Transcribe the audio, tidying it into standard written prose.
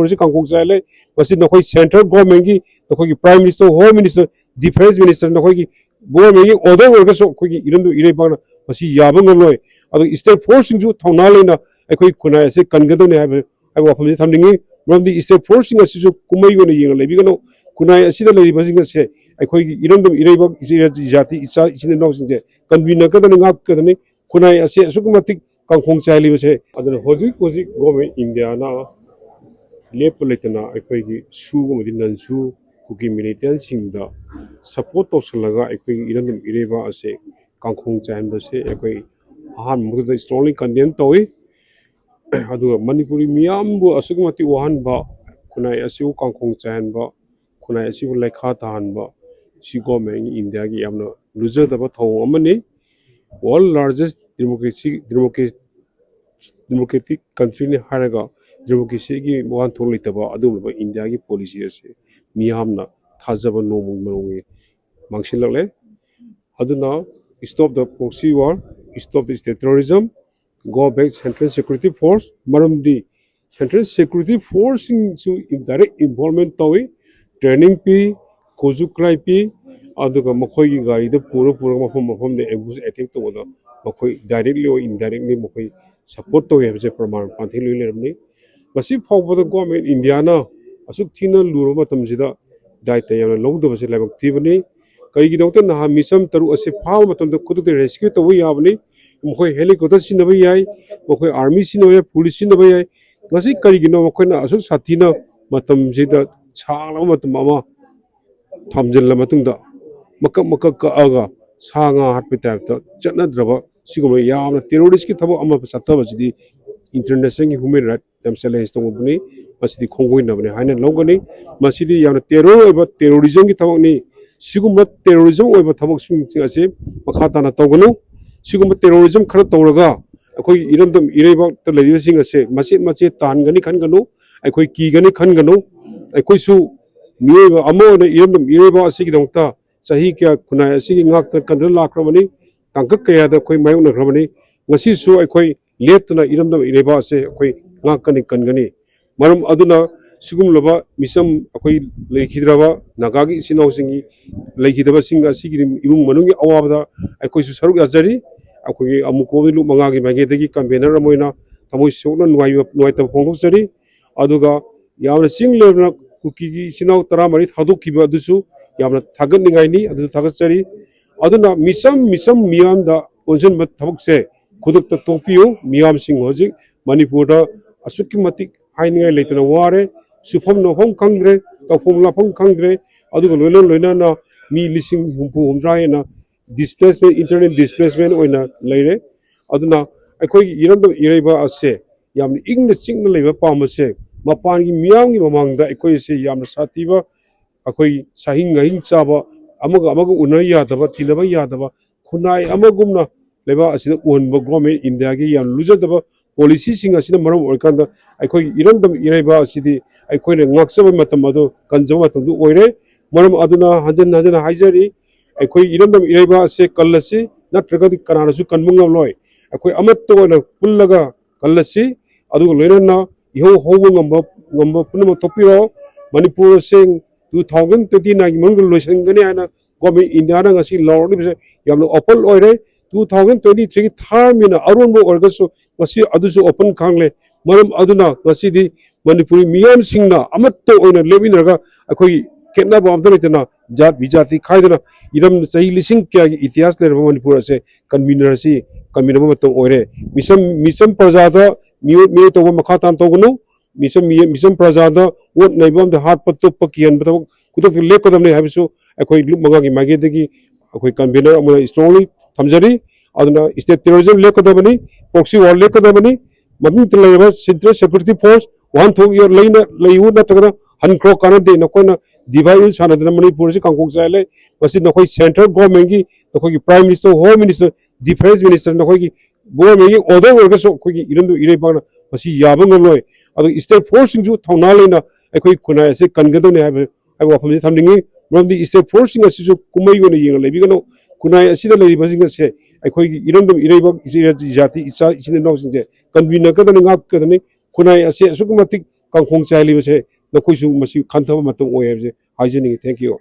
Manipur Kangkong Chale, was in the central government, the Prime Minister, Home Minister, Defense Minister, the government, other workers of even to Irebana, was he Yabang, other state forcing you, Tonalina, a quick Kuna, say, Kangadon, I was from the Taming, from the state forcing us to Kumayu, Lebigano, Kuna, see the lady was say, I quick even to Irebak, Jati, it's in the nose in there, convenient, Kuna, say, Sukumatic. Kangkong Chale was a other Hosi government Indiana Lepolatina, a quay shoe within the shoe, cooking militants in the support of Salaga, a quay Iran Ireva as a Kangkong Chambers, a quay Han with the strongly condemned toy. I do a Manipuri Miambu, a Sugmati Wahanba, Kuna Asiu Kangkong Chamba, Kuna Asiu like Hatanba, she government in India, Yamno, loser about home money. World largest democratic country in Haraga, democracy one to little about India policies, Miamna, Tazaba no Mungi, Manchilale. Aduna, stop the proxy war, stop the terrorism, go back Central Security Force, Maramdi, Central Security Force into direct involvement toy, training P, Kozuklai P. Aduga Makoy Gari, the Puro from the ambush attack to the Makoy directly or indirectly Makoy support to have a Praman Panthili. But if for the government Indiana, Asuktina Luroma Tamzida, Dietaya, long to the level activity, Kari Doctor Nahamisam Taru as a power to the Kutu rescue the way Avni, Mokoy helicopters in the way, Mokoy armies in the way, police in the way, Nasi Karigino Mokona Asuk Satina, Matamzida, Chala Mama, Tamjil Lamatunda. Maka Sanga Harpita, Chatna Drava, Sigoma Yam, terrorist Kitabo Ama Satavas, the international human rights themselves, Tomobuni, Masidi Congo in the Hana Longoni, Masidi Yana terror about terrorism Kitavoni, Siguma terrorism over Tabok as a Makatana Togono, Siguma terrorism Karatoraga, a quick Irandum Ireba televising as a Masit Machi Tangani Kangano, a quick Kigani Kangano, a quick su Mieva Amo, Irandum Ireba Sigdonta. Sahi kya kuna sigi ngak ta kandra lakramani tangka kaya da koi mayung na kramani ngasi su ai koi letna iramdam ireba se koi ngak kani kangani maram aduna sigum loba misam koi lekhidraba nagagi sinau singi lekhidaba singa sigi imung manungi awabda ai koi su saruk azari akoi amuko lu mangagi magedagi campaigner moina tamoi sokna nuai ta phongdok aduga yamna singlena kuki sinau taramari thaduk kiba dusu Yamna Tagan Ningani, Adu Tagasari, Aduna Misam Miam da Ozen Matabse, Kuduk the Topio, Miam Sing Hozik, Manipura, Asukimatic, Haining later Ware, Supom no Hong Kangre, Topom La Hong Kangre, Adu Lena, me listening Humpu Humdraina, displacement, internet displacement, or na later. Aduna, I call Irando Ireba as say, Yam English signal labor palmer say, Mapangi Miang among the Equasi Yam Sativa. Akoi sahing ngahing chaba amaga una yadaba tinaba yadaba khunai amagumna leba asida unba government India gi yan lujadaba policy sing asida maram orkanda akoi irandam iraiba asidi akoi ne ngaksaba matam ado kanjama matam du oire maram aduna hajan haijari akoi irandam iraiba ase kallasi natraga di kanana su kanmungam loi akoi amat to na pullaga kallasi adu loinana iho hobu ngamba punama topiro Manipur sing 2029 Mongol Lusangana government India Nasi Lord Yam Opal Oire 2023 term in Arunbo Orgaso Masi Adusu open Kangle Maram Aduna Masidi Manipuri Miam Singna Amato on a Levinaga Akoi Ketna Bamdana Jat Vijati Kaidana Idam Sahi Lising Kia Itias Manipura say convenercy Convenamato Ore Misam Prazada Mito Makatan Togono Misam Prazada, what Nabam the heart patu Pakian, but could have lake of them have so a quite Mangaki Magedegi, a quick convener strongly, Tamjari, Adana, state terrorism lake of the money, Proxy war lake of the money, Mamin Central Security Force, 1 2 year lane, Layuna Tagana, Hankro Canada, Nakona, Divine Sanadana Money Policy, Kangkong Sale, was in the central government, the Prime Minister, Home Minister, Defense Minister, the government, other workers of Iran to Irebana, Masi Yabang. State forcing you Tonalina, a quick Kuna say Kangadon have a from the Taming from the state forcing us to Kumayu Lebigano, Kuna see the lady buzzing say, I quick Irandum Ireba Jati, it's in the nose in there. Convener Katan up Kuna say Sukumatic ꯀꯥꯡꯈꯣꯡ ꯆꯥꯏꯂꯤꯕꯁꯦ ꯅꯈꯣꯏꯁꯨ ꯃꯁꯤ ꯈꯟꯊꯕ ꯃꯇꯝ ꯑꯣꯏ ꯍꯥꯏꯕꯁꯦ ꯍꯥꯏꯖꯅꯤꯡꯉꯤ thank you